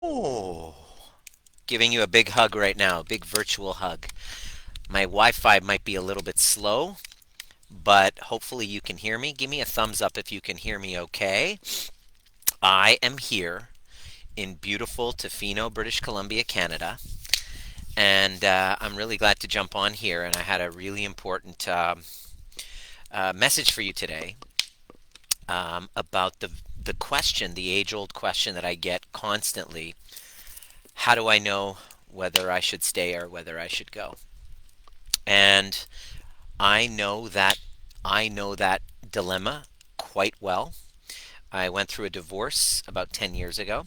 Oh, giving you a big hug right now, big virtual hug. My Wi-Fi might be a little bit slow, but hopefully you can hear me. Give me a thumbs up if you can hear me okay. I am here in beautiful Tofino, British Columbia, Canada, and I'm really glad to jump on here. And I had a really important message for you today about the question, the age-old question that I get constantly. How do I know whether I should stay or whether I should go? And I know that I know that dilemma quite well. I went through a divorce about 10 years ago,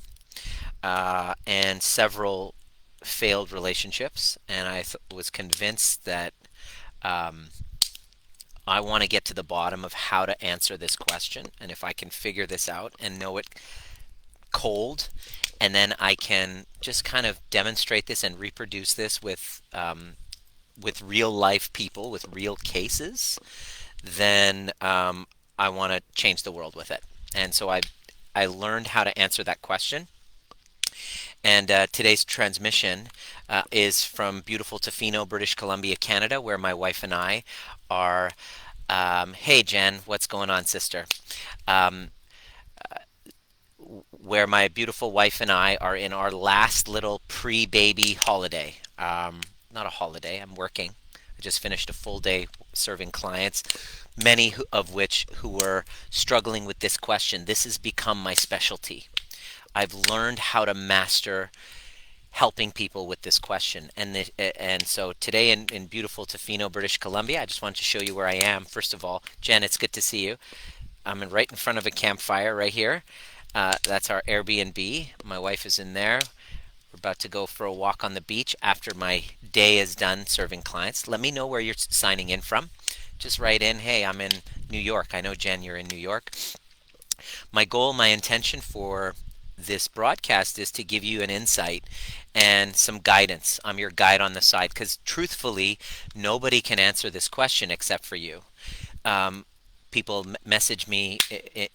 and several failed relationships, and was convinced that um, I want to get to the bottom of how to answer this question, and if I can figure this out and know it cold, and then I can just kind of demonstrate this and reproduce this with real life people, with real cases, then I want to change the world with it. And so I learned how to answer that question. And today's transmission is from beautiful Tofino, British Columbia, Canada, where my wife and I are. Hey, Jen, what's going on, sister? Um, where my beautiful wife and I are in our last little pre baby holiday. Not a holiday, I'm working. I just finished a full day serving clients, many of which who were struggling with this question. This has become my specialty. I've learned how to master helping people with this question. And so today in beautiful Tofino, British Columbia, I just wanted to show you where I am. First of all, Jen, it's good to see you. Right in front of a campfire right here. That's our Airbnb. My wife is in there. We're about to go for a walk on the beach after my day is done serving clients. Let me know where you're signing in from. Just write in, hey, I'm in New York. I know, Jen, you're in New York. My goal, my intention for this broadcast is to give you an insight and some guidance. I'm your guide on the side because truthfully, nobody can answer this question except for you. Um, People message me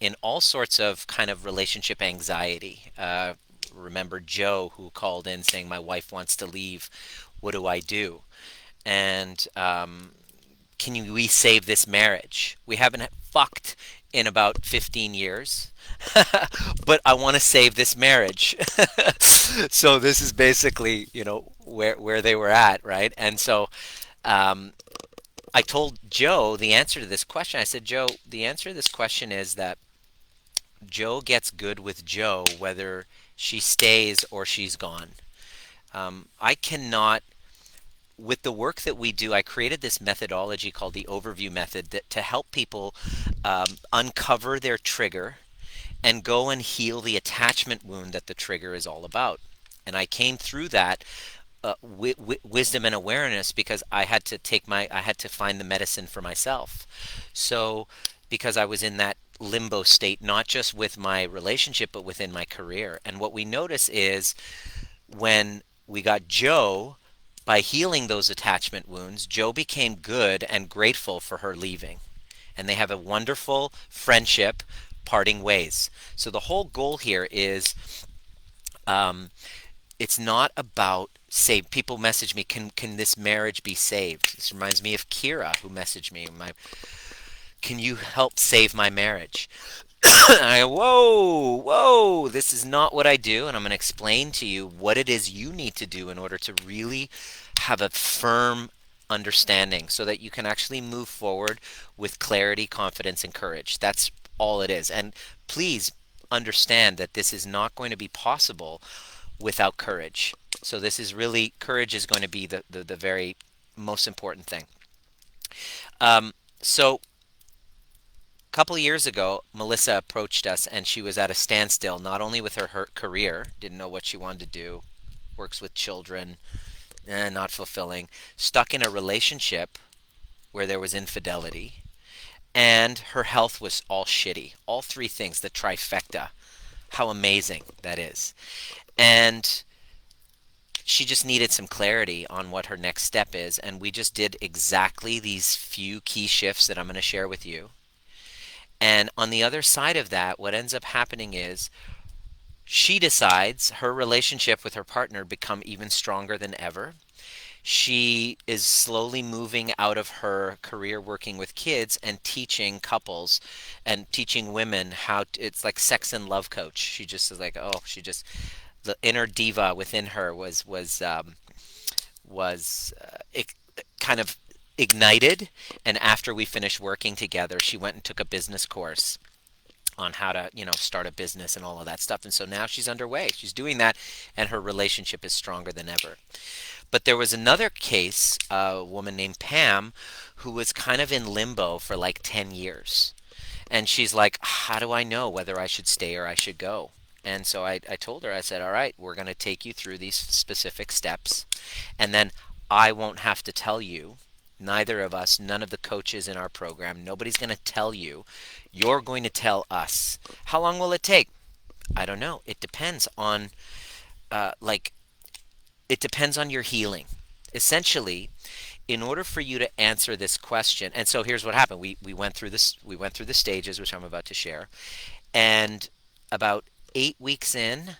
in all sorts of kind of relationship anxiety. Remember Joe who called in saying, my wife wants to leave. What do I do? And we save this marriage? We haven't fucked in about 15 years, but I want to save this marriage. So this is basically, where they were at, right? And so um, I told Joe the answer to this question. I said, Joe, the answer to this question is that Joe gets good with Joe whether she stays or she's gone. I cannot, with the work that we do, I created this methodology called the overview method to help people uncover their trigger and go and heal the attachment wound that the trigger is all about. And I came through that wisdom and awareness because I had to find the medicine for myself. So because I was in that limbo state, not just with my relationship, but within my career. And what we notice is when we got Joe, by healing those attachment wounds, Joe became good and grateful for her leaving. And they have a wonderful friendship, parting ways. So the whole goal here is um, it's not about save. People message me, can this marriage be saved? This reminds me of Kira who messaged me. Can you help save my marriage? I go, whoa, this is not what I do, and I'm going to explain to you what it is you need to do in order to really have a firm understanding so that you can actually move forward with clarity, confidence, and courage. That's all it is. And please understand that this is not going to be possible without courage. So this is really, courage is going to be the very most important thing. So a couple of years ago, Melissa approached us and she was at a standstill, not only with her career, didn't know what she wanted to do, works with children, not fulfilling, stuck in a relationship where there was infidelity, and her health was all shitty. All three things, the trifecta. How amazing that is. And she just needed some clarity on what her next step is. And we just did exactly these few key shifts that I'm going to share with you. And on the other side of that, what ends up happening is She decides her relationship with her partner become even stronger than ever. She is slowly moving out of her career working with kids and teaching couples and teaching women how to, it's like sex and love coach. She just is like, oh, she just the inner diva within her was kind of ignited. And after we finished working together, she went and took a business course on how to, start a business and all of that stuff. And so now she's underway. She's doing that, and her relationship is stronger than ever. But there was another case, a woman named Pam, who was kind of in limbo for like 10 years. And she's like, how do I know whether I should stay or I should go? And so I told her, I said, all right, we're going to take you through these specific steps. And then I won't have to tell you, neither of us, none of the coaches in our program, nobody's going to tell you. You're going to tell us. How long will it take? I don't know. It depends on, like, it depends on your healing. Essentially, in order for you to answer this question, and so here's what happened. We went through this. We went through the stages, which I'm about to share, and about 8 weeks in,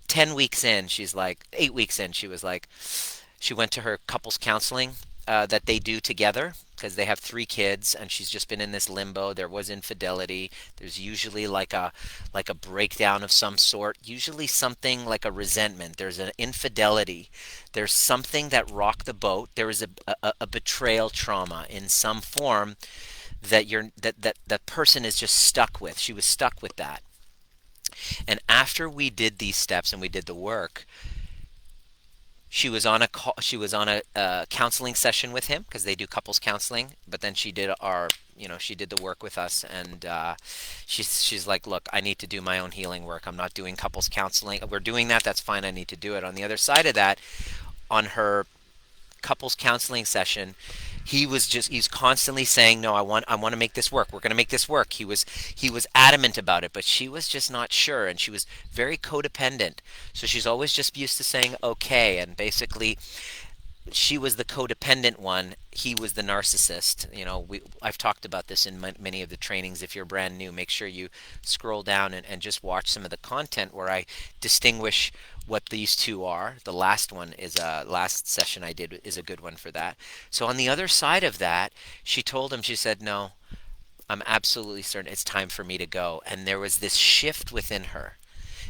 10 weeks in, she's like, 8 weeks in, she was like, she went to her couples counseling that they do together because they have 3 kids, and she's just been in this limbo. There was infidelity. There's usually like a breakdown of some sort. Usually something like a resentment. There's an infidelity. There's something that rocked the boat. There is a betrayal trauma in some form that that person is just stuck with. She was stuck with that. And after we did these steps and we did the work, she was on a counseling session with him because they do couples counseling. But then she did she did the work with us, and she's like, look, I need to do my own healing work. I'm not doing couples counseling. We're doing that. That's fine. I need to do it. On the other side of that, on her couples counseling session, he's constantly saying, no, I want to make this work. We're going to make this work. He was adamant about it, but she was just not sure, and she was very codependent. So she's always just used to saying okay, and basically she was the codependent one. He was the narcissist. I've talked about this in many of the trainings. If you're brand new, make sure you scroll down and just watch some of the content where I distinguish what these two are. The last one is last session I did is a good one for that. So on the other side of that, she told him, she said, no, I'm absolutely certain it's time for me to go. And there was this shift within her,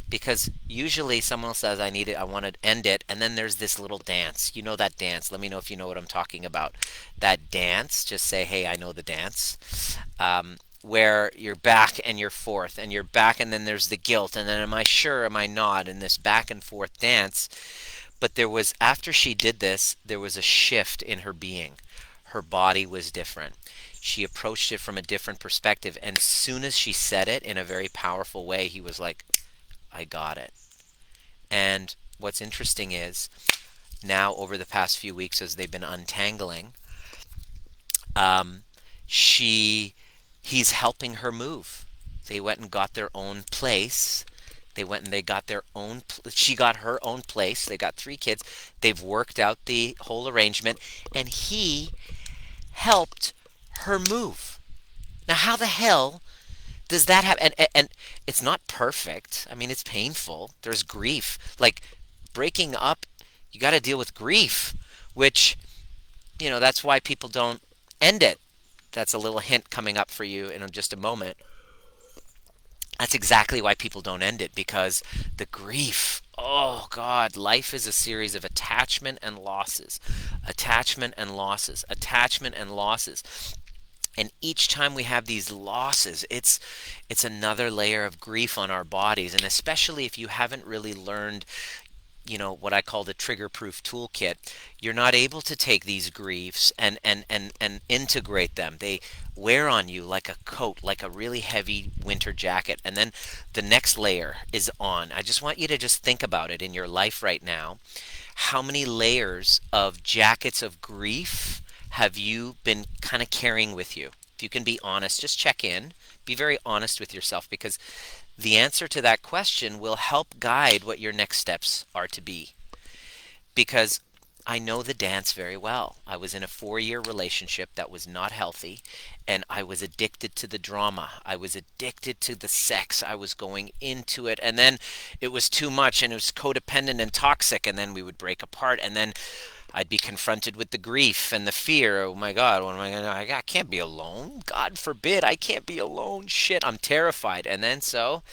because usually someone says, I need it, I want to end it, and then there's this little dance. You know that dance. Let me know if you know what I'm talking about. That dance, just say, hey, I know the dance. Where you're back and you're forth and you're back, and then there's the guilt, and then am I sure, am I not, in this back and forth dance. But there was, after she did this, there was a shift in her being. Her body was different. She approached it from a different perspective, and as soon as she said it in a very powerful way, he was like, I got it. And what's interesting is now, over the past few weeks, as they've been untangling, um, she he's helping her move. They went and got their own place. They went and they got their own. She got her own place. They got 3 kids. They've worked out the whole arrangement, and he helped her move. Now, how the hell does that happen? And it's not perfect. I mean, it's painful. There's grief. Like, breaking up, you got to deal with grief, which, that's why people don't end it. That's a little hint coming up for you in just a moment. That's exactly why people don't end it, because the grief. Oh God, life is a series of attachment and losses, attachment and losses, attachment and losses. And each time we have these losses, it's another layer of grief on our bodies. And especially if you haven't really learned, what I call the trigger proof toolkit, you're not able to take these griefs and integrate them. They wear on you like a coat, like a really heavy winter jacket. And then the next layer is on. I just want you to just think about it in your life right now. How many layers of jackets of grief have you been kind of carrying with you? If you can be honest, just check in. Be very honest with yourself, because the answer to that question will help guide what your next steps are to be. Because I know the dance very well. I was in a 4-year relationship that was not healthy, and I was addicted to the drama. I was addicted to the sex. I was going into it, and then it was too much, and it was codependent and toxic, and then we would break apart, and then I'd be confronted with the grief and the fear. Oh my God, what am I gonna? I can't be alone. God forbid, I can't be alone. Shit, I'm terrified. And then so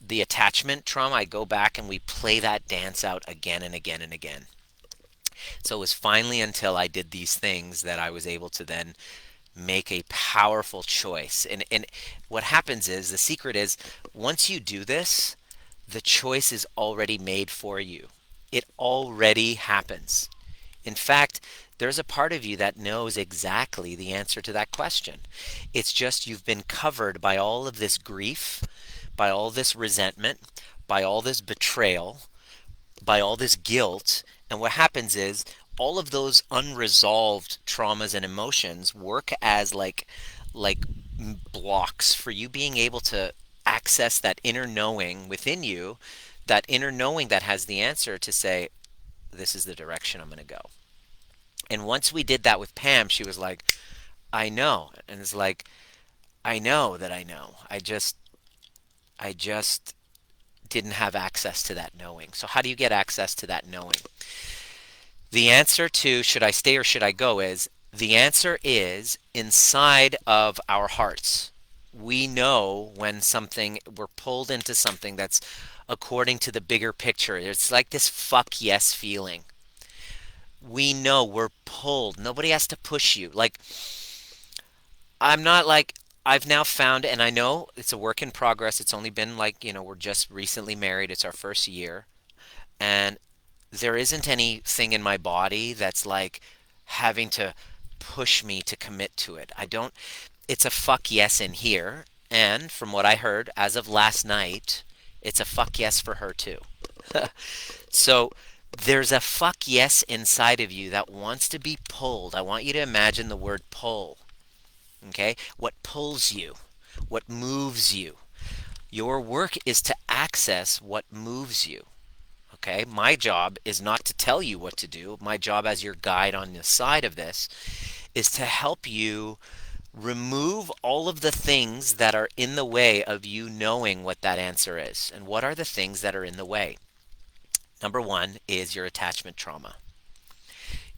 the attachment trauma, I go back and we play that dance out again and again and again. So it was finally until I did these things that I was able to then make a powerful choice. And what happens is the secret is once you do this, the choice is already made for you. It already happens. In fact, there's a part of you that knows exactly the answer to that question. It's just you've been covered by all of this grief, by all this resentment, by all this betrayal, by all this guilt. And what happens is all of those unresolved traumas and emotions work as like blocks for you being able to access that inner knowing within you, that inner knowing that has the answer to say, this is the direction I'm going to go. And once we did that with Pam, she was like, I know. And it's like, I know that I know. I just didn't have access to that knowing. So how do you get access to that knowing? The answer to should I stay or should I go is the answer is inside of our hearts. We know when something, we're pulled into something that's according to the bigger picture. It's like this fuck yes feeling. We know we're pulled. Nobody has to push you. Like, I'm not like, I've now found, and I know it's a work in progress. It's only been like, we're just recently married. It's our first year. And there isn't anything in my body that's like having to push me to commit to it. I don't, it's a fuck yes in here. And from what I heard as of last night, it's a fuck yes for her too. So there's a fuck yes inside of you that wants to be pulled. I want you to imagine the word pull. Okay? What pulls you? What moves you? Your work is to access what moves you. Okay? My job is not to tell you what to do. My job as your guide on the side of this is to help you remove all of the things that are in the way of you knowing what that answer is. And what are the things that are in the way? Number one is your attachment trauma.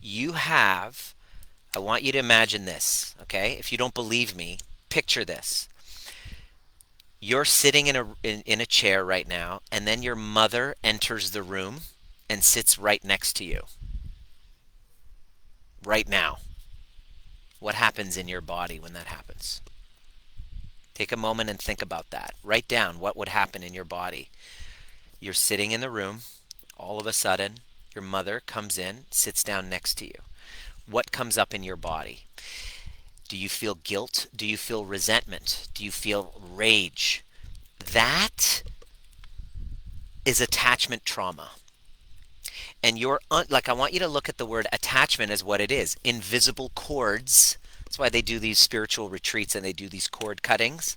You have, I want you to imagine this, okay? If you don't believe me, picture this. You're sitting in a chair right now, and then your mother enters the room and sits right next to you. Right now. What happens in your body when that happens? Take a moment and think about that. Write down what would happen in your body. You're sitting in the room. All of a sudden, your mother comes in, sits down next to you. What comes up in your body? Do you feel guilt? Do you feel resentment? Do you feel rage? That is attachment trauma. And like, I want you to look at the word attachment as what it is. Invisible cords. That's why they do these spiritual retreats and they do these cord cuttings.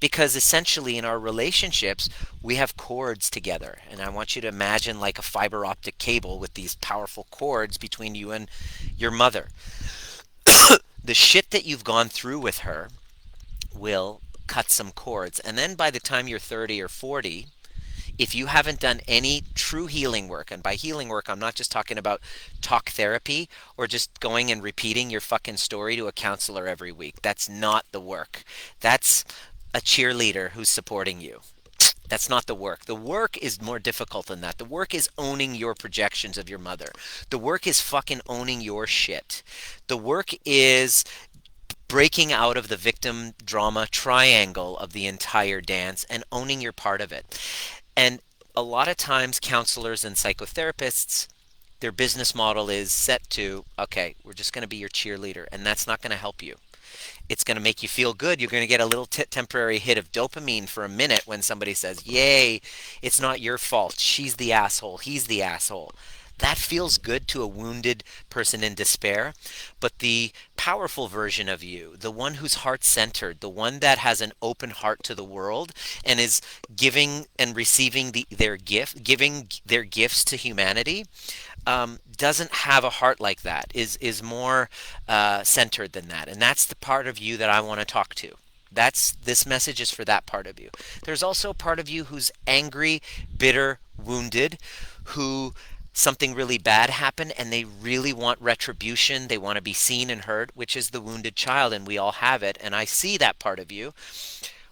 Because essentially in our relationships, we have cords together. And I want you to imagine like a fiber optic cable with these powerful cords between you and your mother. The shit that you've gone through with her will cut some cords. And then by the time you're 30 or 40, if you haven't done any true healing work, and by healing work, I'm not just talking about talk therapy or just going and repeating your fucking story to a counselor every week. That's not the work. That's a cheerleader who's supporting you. That's not the work. The work is more difficult than that. The work is owning your projections of your mother. The work is fucking owning your shit. The work is breaking out of the victim drama triangle of the entire dance and owning your part of it. And a lot of times counselors and psychotherapists, their business model is set to, okay, we're just going to be your cheerleader, and that's not going to help you. It's going to make you feel good. You're going to get a little temporary hit of dopamine for a minute when somebody says, yay, it's not your fault. She's the asshole. He's the asshole. That feels good to a wounded person in despair. But the powerful version of you, the one who's heart-centered, the one that has an open heart to the world and is giving and receiving their gift, giving their gifts to humanity, doesn't have a heart like that, is more centered than that. And that's the part of you that I want to talk to. That's this message is for that part of you. There's also a part of you who's angry, bitter, wounded, who something really bad happened and they really want retribution. They want to be seen and heard, which is the wounded child, and we all have it. And I see that part of you.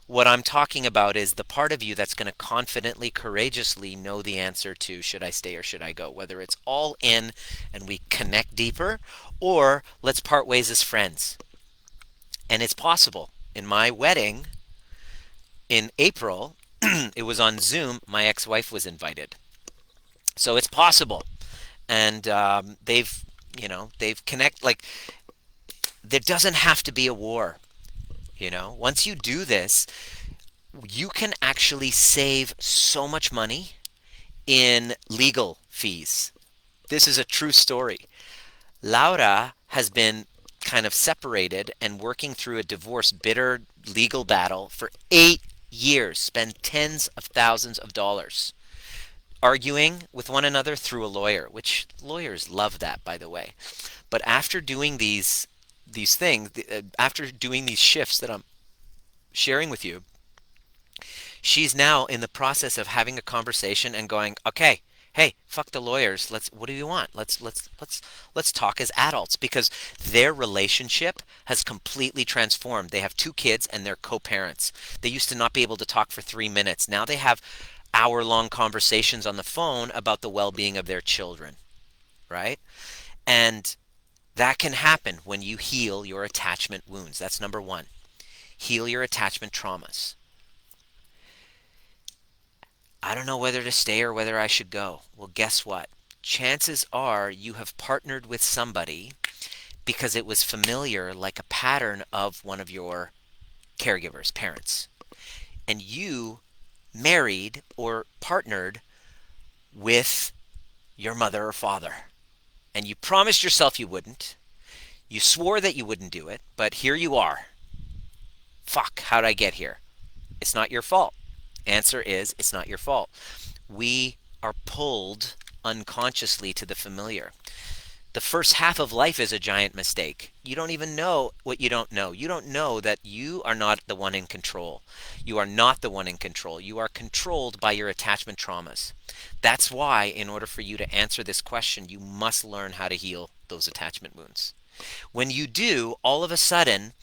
What I'm talking about is the part of you that's going to confidently, courageously know the answer to should I stay or should I go? Whether it's all in and we connect deeper, or let's part ways as friends. And it's possible. In my wedding in April, it was on Zoom. My ex wife was invited. So it's possible. And they've connect like there doesn't have to be a war. Once you do this, you can actually save so much money in legal fees. This is a true story. Laura has been kind of separated and working through a divorce, bitter legal battle for 8 years, spent tens of thousands of dollars arguing with one another through a lawyer, which lawyers love that, by the way. But after doing these things, after doing these shifts that I'm sharing with you, she's now in the process of having a conversation and going, okay, hey, fuck the lawyers. What do you want? Let's talk as adults, because their relationship has completely transformed. They have 2 kids and they're co-parents. They used to not be able to talk for 3 minutes. Now they have hour-long conversations on the phone about the well-being of their children, right? And that can happen when you heal your attachment wounds. That's number one. Heal your attachment traumas. I don't know whether to stay or whether I should go. Well, guess what? Chances are you have partnered with somebody because it was familiar, like a pattern of one of your caregivers, parents. And you married or partnered with your mother or father. And you promised yourself you wouldn't. You swore that you wouldn't do it, but here you are. Fuck, how'd I get here? It's not your fault. Answer is, it's not your fault. We are pulled unconsciously to the familiar. The first half of life is a giant mistake. You don't even know what you don't know. You don't know that you are not the one in control. You are not the one in control. You are controlled by your attachment traumas. That's why, in order for you to answer this question, you must learn how to heal those attachment wounds. When you do, all of a sudden,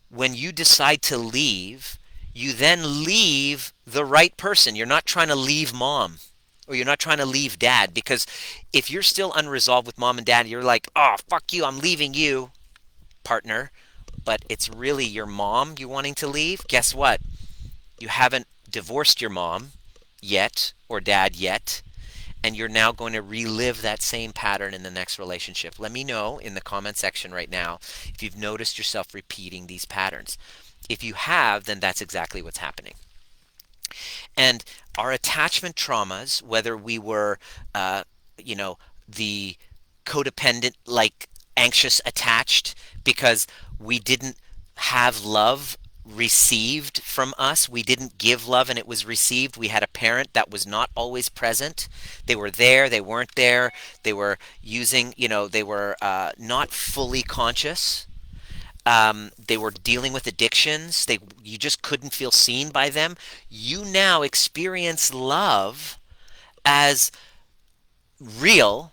when you decide to leave, you then leave the right person. You're not trying to leave mom, or you're not trying to leave dad, because if you're still unresolved with mom and dad, you're like, oh, fuck you, I'm leaving you, partner. But it's really your mom you wanting to leave. Guess what? You haven't divorced your mom yet, or dad yet, and you're now going to relive that same pattern in the next relationship. Let me know in the comment section right now if you've noticed yourself repeating these patterns. If you have, then that's exactly what's happening. And our attachment traumas, whether we were, the codependent, like anxious attached, because we didn't have love received from us. We didn't give love and it was received. We had a parent that was not always present. They were there, they weren't there. They were using, they were not fully conscious. They were dealing with addictions. You just couldn't feel seen by them. You now experience love as real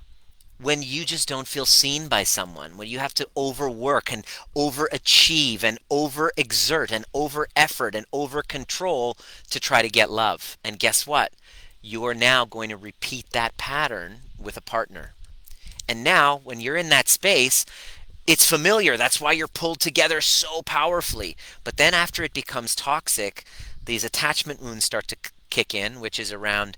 when you just don't feel seen by someone, when you have to overwork and overachieve and overexert and over effort and over control to try to get love. And guess what? You are now going to repeat that pattern with a partner. And now, when you're in that space, it's familiar. That's why you're pulled together so powerfully. But then after it becomes toxic, these attachment wounds start to kick in, which is around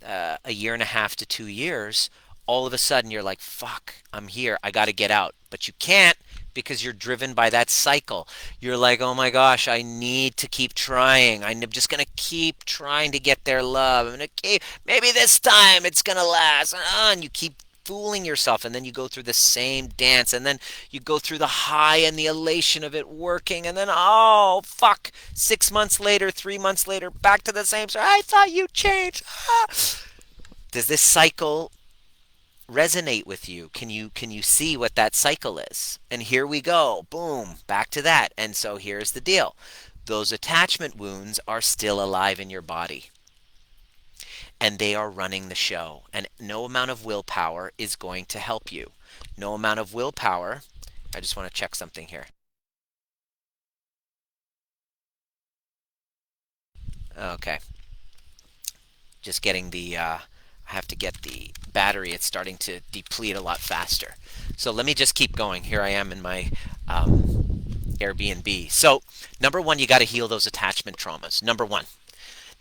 a year and a half to 2 years. All of a sudden, you're like, fuck, I'm here. I got to get out. But you can't, because you're driven by that cycle. You're like, oh my gosh, I need to keep trying. I'm just going to keep trying to get their love. I'm going to keep, maybe this time it's going to last. And you keep fooling yourself, and then you go through the same dance, and then you go through the high and the elation of it working, and then, oh fuck, 6 months later, 3 months later, back to the same story. I thought you changed. Does this cycle resonate with you? Can you see what that cycle is? And here we go. Boom, back to that. And so here's the deal. Those attachment wounds are still alive in your body, and they are running the show. And no amount of willpower is going to help you. No amount of willpower. I just want to check something here. Okay. Just getting I have to get the battery. It's starting to deplete a lot faster. So let me just keep going. Here I am in my Airbnb. So, number one, you got to heal those attachment traumas. Number one.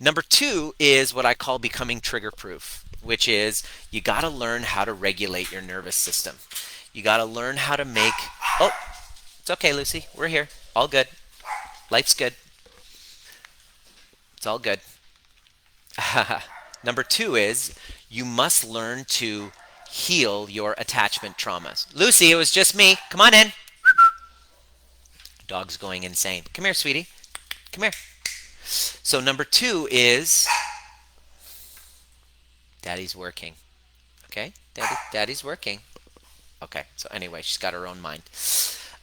Number two is what I call becoming trigger proof, which is you got to learn how to regulate your nervous system. You got to learn how to make. Oh, it's okay, Lucy. We're here. All good. Life's good. It's all good. Number two is you must learn to heal your attachment traumas. Lucy, it was just me. Come on in. Dog's going insane. Come here, sweetie. Come here. So number two is Daddy's working. Okay, Daddy's working. Okay. So anyway, she's got her own mind.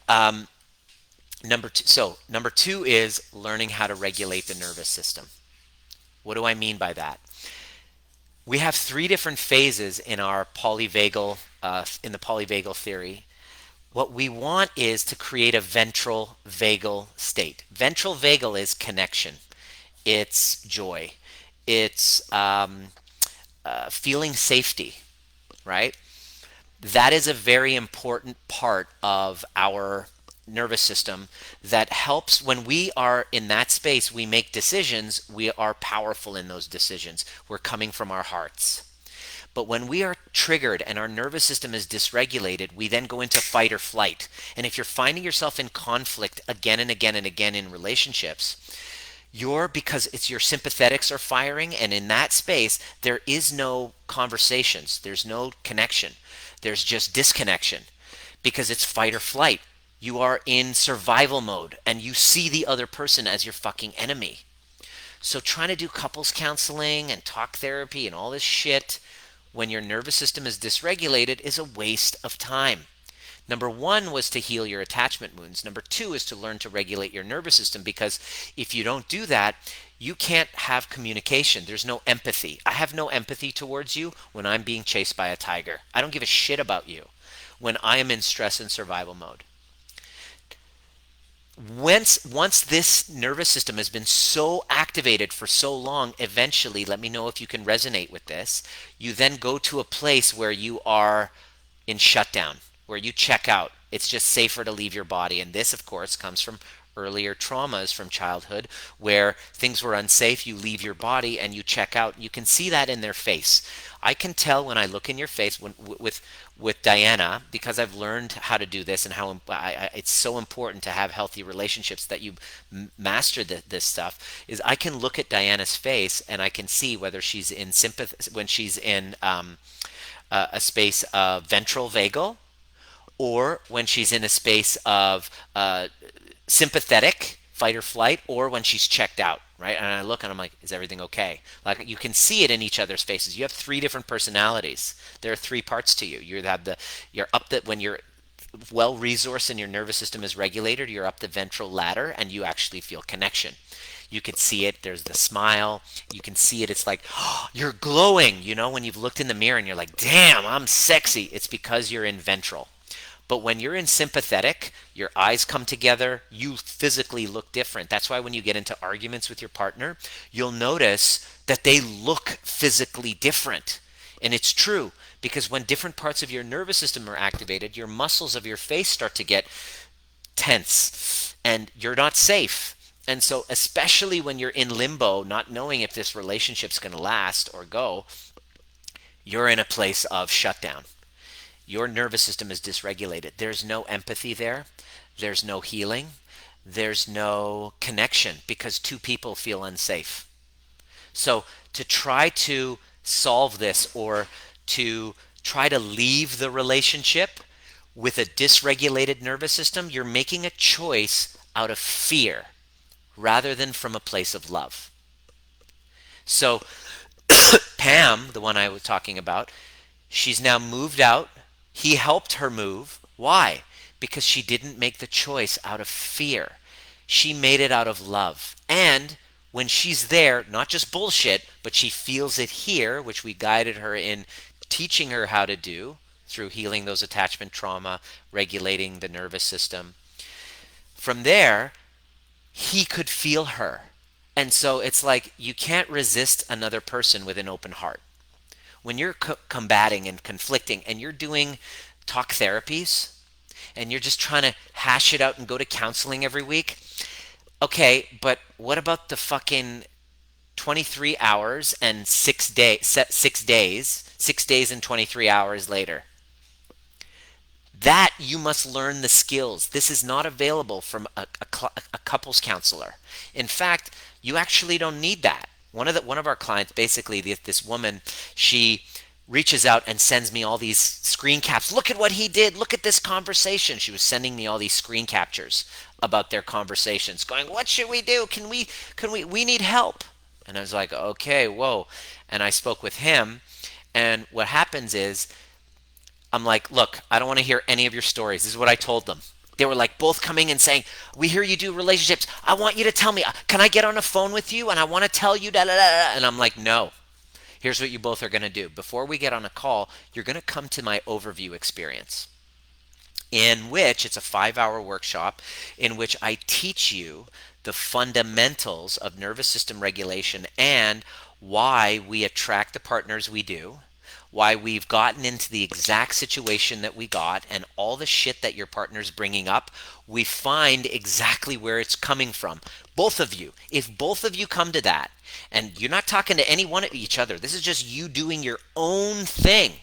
Um, number two is learning how to regulate the nervous system. What do I mean by that? We have three different phases in our polyvagal in the polyvagal theory. What we want is to create a ventral vagal state. Ventral vagal is connection. It's joy. It's feeling safety, right? That is a very important part of our nervous system that helps when we are in that space. We make decisions. We are powerful in those decisions. We're coming from our hearts. But when we are triggered and our nervous system is dysregulated, we then go into fight or flight. And if you're finding yourself in conflict again and again and again in relationships, because it's your sympathetics are firing, and in that space there is no conversations, there's no connection, there's just disconnection, because it's fight or flight. You are in survival mode and you see the other person as your fucking enemy. So trying to do couples counseling and talk therapy and all this shit when your nervous system is dysregulated is a waste of time. Number one was to heal your attachment wounds. Number two is to learn to regulate your nervous system, because if you don't do that, you can't have communication. There's no empathy. I have no empathy towards you when I'm being chased by a tiger. I don't give a shit about you when I am in stress and survival mode. Once this nervous system has been so activated for so long, eventually, let me know if you can resonate with this, you then go to a place where you are in shutdown, where you check out. It's just safer to leave your body. And this, of course, comes from earlier traumas from childhood where things were unsafe. You leave your body and you check out. You can see that in their face. I can tell when I look in your face with Diana, because I've learned how to do this and how it's so important to have healthy relationships that you master this stuff. Is I can look at Diana's face and I can see whether she's in sympathy, when she's in a space of ventral vagal, or when she's in a space of sympathetic fight or flight, or when she's checked out, right? And I look and I'm like, is everything okay? Like, you can see it in each other's faces. You have three different personalities. There are three parts to you. You're up the when you're well resourced and your nervous system is regulated, you're up the ventral ladder and you actually feel connection. You can see it. There's the smile. You can see it. It's like, oh, you're glowing, when you've looked in the mirror and you're like, damn, I'm sexy. It's because you're in ventral. But when you're in sympathetic, your eyes come together, you physically look different. That's why when you get into arguments with your partner, you'll notice that they look physically different. And it's true, because when different parts of your nervous system are activated, your muscles of your face start to get tense and you're not safe. And so, especially when you're in limbo, not knowing if this relationship's going to last or go, you're in a place of shutdown. Your nervous system is dysregulated. There's no empathy there. There's no healing. There's no connection, because two people feel unsafe. So to try to solve this, or to try to leave the relationship with a dysregulated nervous system, you're making a choice out of fear rather than from a place of love. So Pam, the one I was talking about, She's now moved out. He helped her move. Why? Because she didn't make the choice out of fear. She made it out of love. And when she's there, not just bullshit, but she feels it here, which we guided her in teaching her how to do through healing those attachment trauma, regulating the nervous system. From there, he could feel her. And so it's like you can't resist another person with an open heart. When you're combating and conflicting and you're doing talk therapies and you're just trying to hash it out and go to counseling every week, okay, but what about the fucking 23 hours and 6 days and 23 hours later? That you must learn the skills. This is not available from a couples counselor. In fact, you actually don't need that. One of our clients, basically this woman, she reaches out and sends me all these screen caps. Look at what he did. Look at this conversation. She was sending me all these screen captures about their conversations, going, "What should we do? We need help." And I was like, "Okay, whoa." And I spoke with him, and what happens is I'm like, "Look, I don't want to hear any of your stories." This is what I told them. They were like both coming and saying, "We hear you do relationships. I want you to tell me. Can I get on a phone with you? And I want to tell you da da da." And I'm like, "No. Here's what you both are going to do. Before we get on a call, you're going to come to my overview experience, in which it's a 5-hour workshop in which I teach you the fundamentals of nervous system regulation and why we attract the partners we do, why we've gotten into the exact situation that we got, and all the shit that your partner's bringing up. We find exactly where it's coming from. Both of you. If both of you come to that, and you're not talking to any one of each other, this is just you doing your own thing,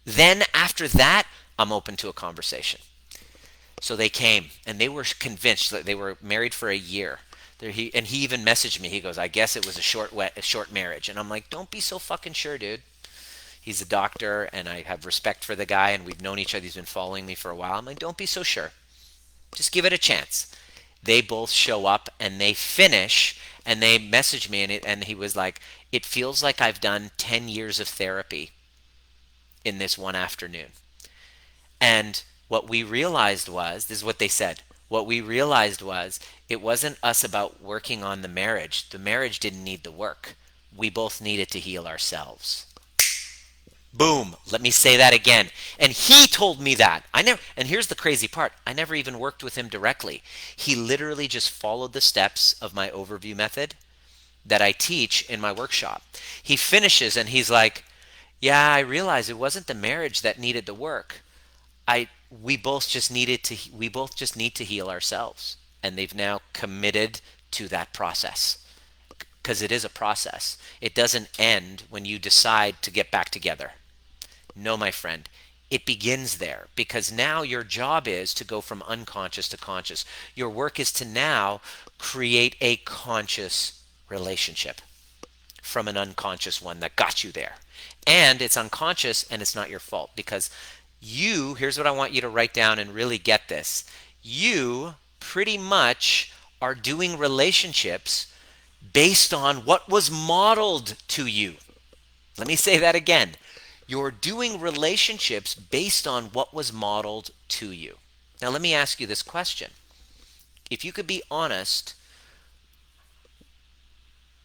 then after that, I'm open to a conversation. So they came and they were convinced that they were married for a year. And he even messaged me. He goes, "I guess it was a short marriage." And I'm like, "Don't be so fucking sure, dude." He's a doctor and I have respect for the guy and we've known each other. He's been following me for a while. I'm like, "Don't be so sure. Just give it a chance." They both show up and they finish and they message me and he was like, "It feels like I've done 10 years of therapy in this one afternoon." And what we realized was, this is what they said. What we realized was it wasn't us about working on the marriage. The marriage didn't need the work. We both needed to heal ourselves. Boom. Let me say that again. And he told me that. And here's the crazy part. I never even worked with him directly. He literally just followed the steps of my overview method that I teach in my workshop. He finishes and he's like, "Yeah, I realized it wasn't the marriage that needed the work. I we both just need to heal ourselves." And they've now committed to that process because it is a process. It doesn't end when you decide to get back together. No, my friend, it begins there because now your job is to go from unconscious to conscious. Your work is to now create a conscious relationship from an unconscious one that got you there. And it's unconscious and it's not your fault because here's what I want you to write down and really get this. You pretty much are doing relationships based on what was modeled to you. Let me say that again. You're doing relationships based on what was modeled to you. Now, let me ask you this question. If you could be honest,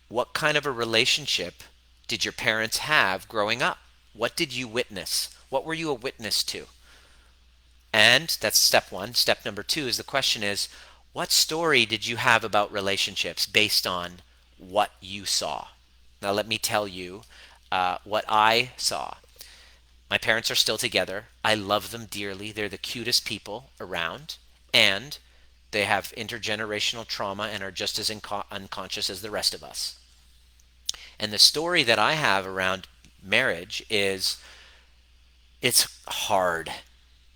what kind of a relationship did your parents have growing up? What did you witness? What were you a witness to? And that's step one. Step number two is the question is, what story did you have about relationships based on what you saw? Now, let me tell you what I saw. My parents are still together. I love them dearly. They're the cutest people around. And they have intergenerational trauma and are just as unconscious as the rest of us. And the story that I have around marriage is it's hard.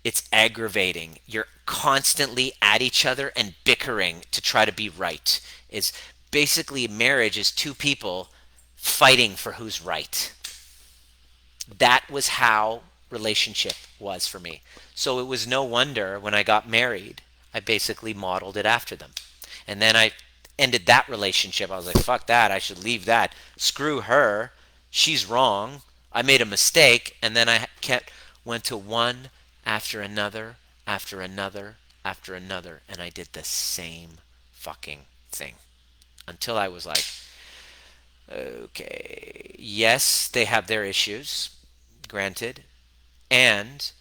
It's aggravating. You're constantly at each other and bickering to try to be right. It's basically marriage is two people fighting for who's right. That was how relationship was for me. So it was no wonder when I got married, I basically modeled it after them. And then I ended that relationship. I was like, fuck that. I should leave that. Screw her. She's wrong. I made a mistake, and then I kept went to one after another, after another, after another, and I did the same fucking thing until I was like, okay, yes, they have their issues, granted, and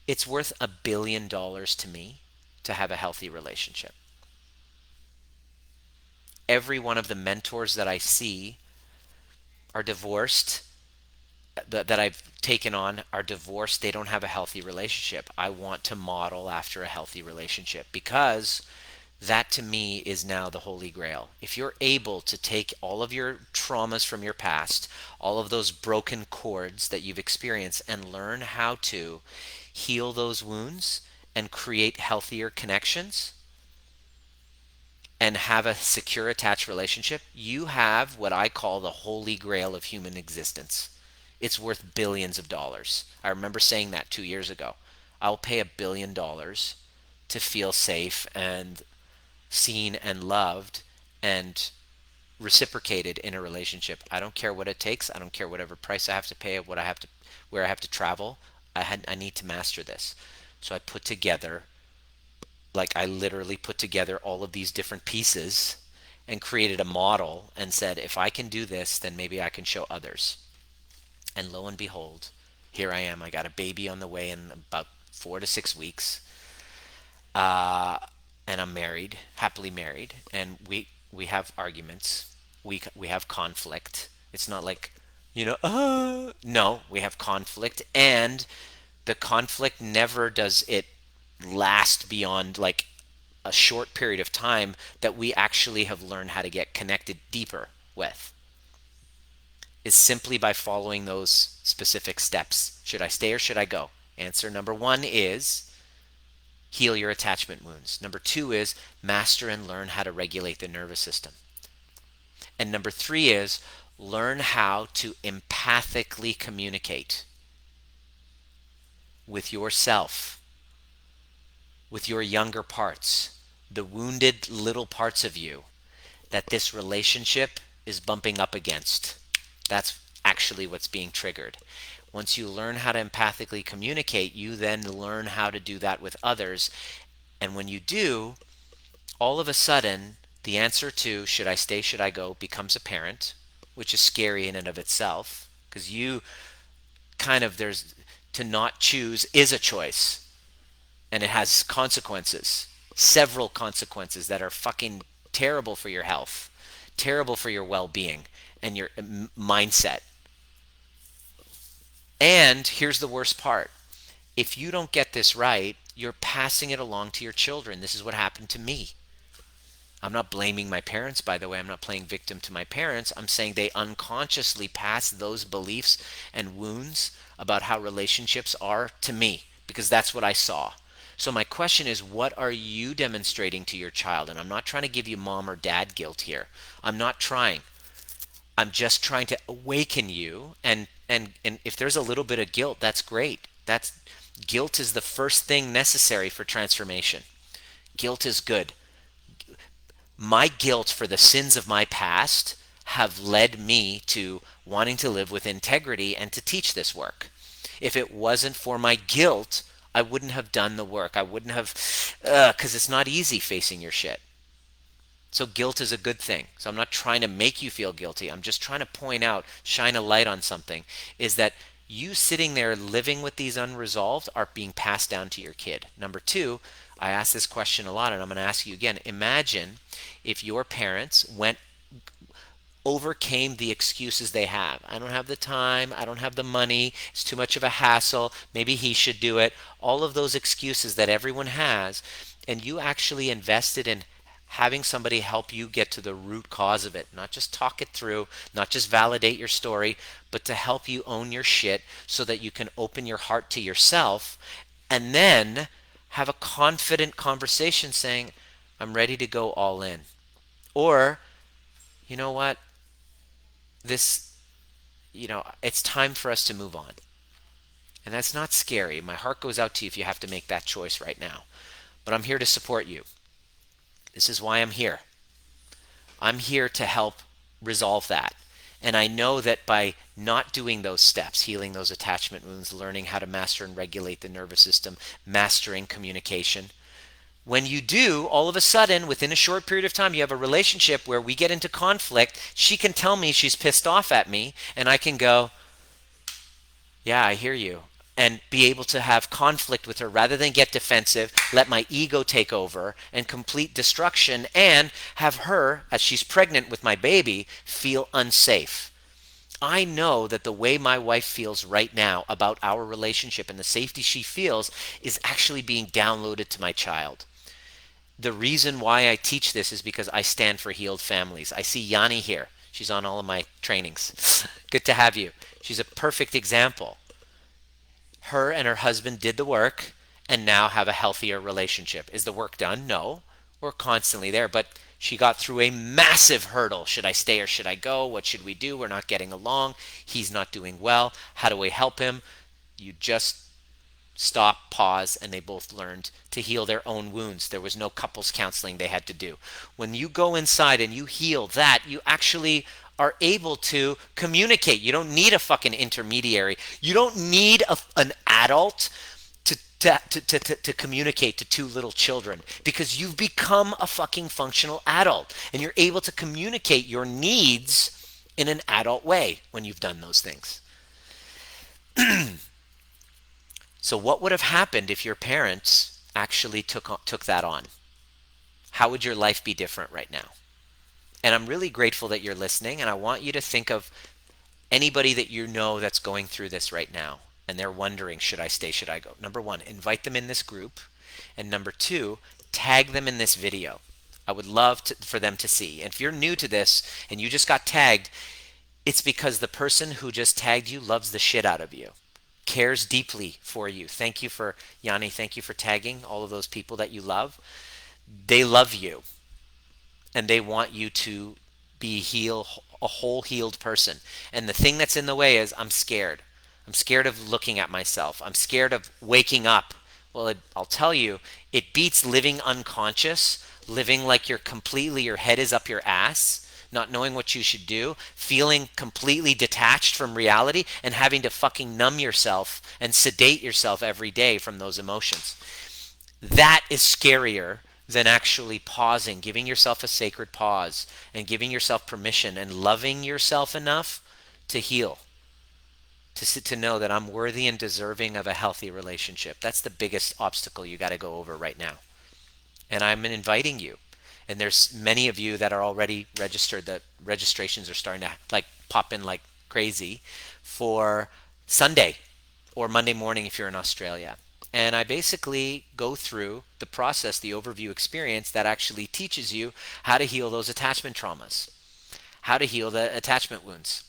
it's worth $1 billion to me to have a healthy relationship. Every one of the mentors that I see are divorced, that I've taken on are divorced. They don't have a healthy relationship. I want to model after a healthy relationship because that to me is now the holy grail. If you're able to take all of your traumas from your past, all of those broken chords that you've experienced, and learn how to heal those wounds and create healthier connections and have a secure attached relationship, you have what I call the holy grail of human existence. It's worth billions of dollars. I remember saying that 2 years ago. I'll pay $1 billion to feel safe and seen and loved and reciprocated in a relationship. I don't care what it takes. I don't care whatever price I have to pay, what I have to, where I have to travel. I need to master this. So I put together, like I literally put together all of these different pieces and created a model and said, if I can do this, then maybe I can show others. And lo and behold, here I am. I got a baby on the way in about 4 to 6 weeks. Uh, and I'm married, happily married, and we have arguments. We have conflict. It's not like, no, we have conflict, and the conflict never does it last beyond like a short period of time that we actually have learned how to get connected deeper with is simply by following those specific steps. Should I stay or should I go? Answer number one is heal your attachment wounds. Number two is master and learn how to regulate the nervous system. And number three is learn how to empathically communicate with yourself, with your younger parts, the wounded little parts of you that this relationship is bumping up against. That's actually what's being triggered. Once you learn how to empathically communicate, you then learn how to do that with others. And when you do, all of a sudden, the answer to should I stay, should I go becomes apparent, which is scary in and of itself because you kind of, there's, to not choose is a choice and it has consequences, several consequences that are fucking terrible for your health, terrible for your well being and your mindset. And here's the worst part, if you don't get this right, you're passing it along to your children. This is what happened to me. I'm not blaming my parents, by the way. I'm not playing victim to my parents. I'm saying they unconsciously passed those beliefs and wounds about how relationships are to me because that's what I saw. So my question is, what are you demonstrating to your child? And I'm not trying to give you mom or dad guilt here. I'm not trying. I'm just trying to awaken you, and if there's a little bit of guilt, that's great. That's guilt is the first thing necessary for transformation. Guilt is good. My guilt for the sins of my past have led me to wanting to live with integrity and to teach this work. If it wasn't for my guilt, I wouldn't have done the work. I wouldn't have, because it's not easy facing your shit. So guilt is a good thing. So I'm not trying to make you feel guilty. I'm just trying to point out, shine a light on something, is that you sitting there living with these unresolved are being passed down to your kid. Number two, I ask this question a lot and I'm going to ask you again. Imagine if your parents overcame the excuses they have. I don't have the time. I don't have the money. It's too much of a hassle. Maybe he should do it. All of those excuses that everyone has. And you actually invested in having somebody help you get to the root cause of it. Not just talk it through, not just validate your story, but to help you own your shit so that you can open your heart to yourself and then have a confident conversation saying, I'm ready to go all in. Or, you know what? This, it's time for us to move on. And that's not scary. My heart goes out to you if you have to make that choice right now. But I'm here to support you. This is why I'm here. I'm here to help resolve that. And I know that by not doing those steps, healing those attachment wounds, learning how to master and regulate the nervous system, mastering communication, when you do, all of a sudden, within a short period of time, you have a relationship where we get into conflict. She can tell me she's pissed off at me, and I can go, yeah, I hear you. And be able to have conflict with her rather than get defensive, let my ego take over and complete destruction, and have her, as she's pregnant with my baby, feel unsafe. I know that the way my wife feels right now about our relationship and the safety she feels is actually being downloaded to my child. The reason why I teach this is because I stand for healed families. I see Yanni here. She's on all of my trainings. Good to have you. She's a perfect example. Her and her husband did the work and now have a healthier relationship. Is the work done? No. We're constantly there, but she got through a massive hurdle. Should I stay or should I go? What should we do? We're not getting along. He's not doing well. How do we help him? You just stop, pause, and they both learned to heal their own wounds. There was no couples counseling they had to do. When you go inside and you heal that, you actually are able to communicate. You don't need a fucking intermediary. You don't need an adult to communicate to two little children, because you've become a fucking functional adult and you're able to communicate your needs in an adult way when you've done those things. So what would have happened if your parents actually took that on? How would your life be different right now? And I'm really grateful that you're listening, and I want you to think of anybody that you know that's going through this right now and they're wondering, should I stay, should I go? Number one, invite them in this group. And number two, tag them in this video. I would love for them to see. And if you're new to this and you just got tagged, it's because the person who just tagged you loves the shit out of you, cares deeply for you. Thank you for, Yanni, thank you for tagging all of those people that you love. They love you and they want you to be a whole healed person. And the thing that's in the way is I'm scared. I'm scared of looking at myself. I'm scared of waking up. Well, I'll tell you, it beats living unconscious, living like your head is up your ass, not knowing what you should do, feeling completely detached from reality, and having to fucking numb yourself and sedate yourself every day from those emotions. That is scarier than actually pausing, giving yourself a sacred pause, and giving yourself permission and loving yourself enough to heal. To know that I'm worthy and deserving of a healthy relationship. That's the biggest obstacle you got to go over right now. And I'm inviting you. And there's many of you that are already registered. The registrations are starting to like pop in like crazy for Sunday or Monday morning if you're in Australia. And I basically go through the process, the overview experience that actually teaches you how to heal those attachment traumas, how to heal the attachment wounds.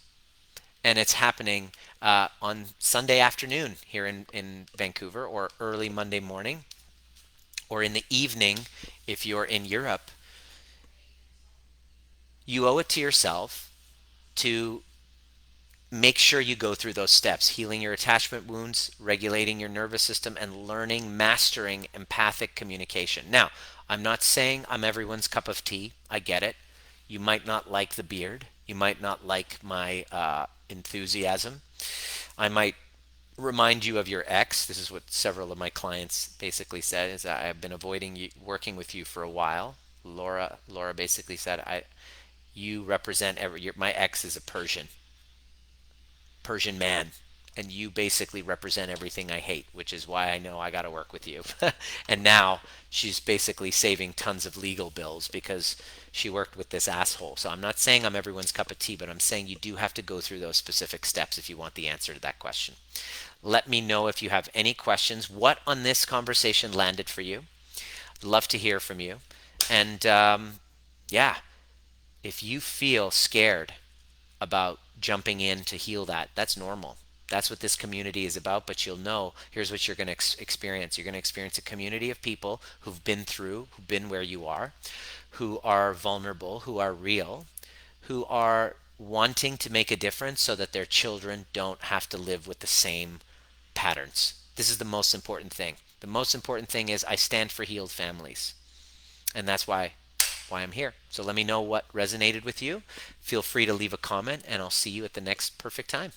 And it's happening on Sunday afternoon here in Vancouver, or early Monday morning, or in the evening if you're in Europe. You owe it to yourself to make sure you go through those steps: healing your attachment wounds, regulating your nervous system, and mastering empathic communication. Now, I'm not saying I'm everyone's cup of tea. I get it. You might not like the beard. You might not like my enthusiasm. I might remind you of your ex. This is what several of my clients basically said, is that I've been avoiding working with you for a while. Laura basically said, you represent my ex is a Persian man, and you basically represent everything I hate, which is why I know I got to work with you. And now she's basically saving tons of legal bills because she worked with this asshole. So I'm not saying I'm everyone's cup of tea, but I'm saying you do have to go through those specific steps if you want the answer to that question. Let me know if you have any questions. What on this conversation landed for you? Love to hear from you. And yeah, if you feel scared about jumping in to heal that, that's normal. That's what this community is about. But you'll know, here's what you're going to experience. You're going to experience a community of people who've been where you are, who are vulnerable, who are real, who are wanting to make a difference so that their children don't have to live with the same patterns. This is the most important thing. The most important thing is I stand for healed families. And that's why why I'm here. So let me know what resonated with you. Feel free to leave a comment, and I'll see you at the next perfect time.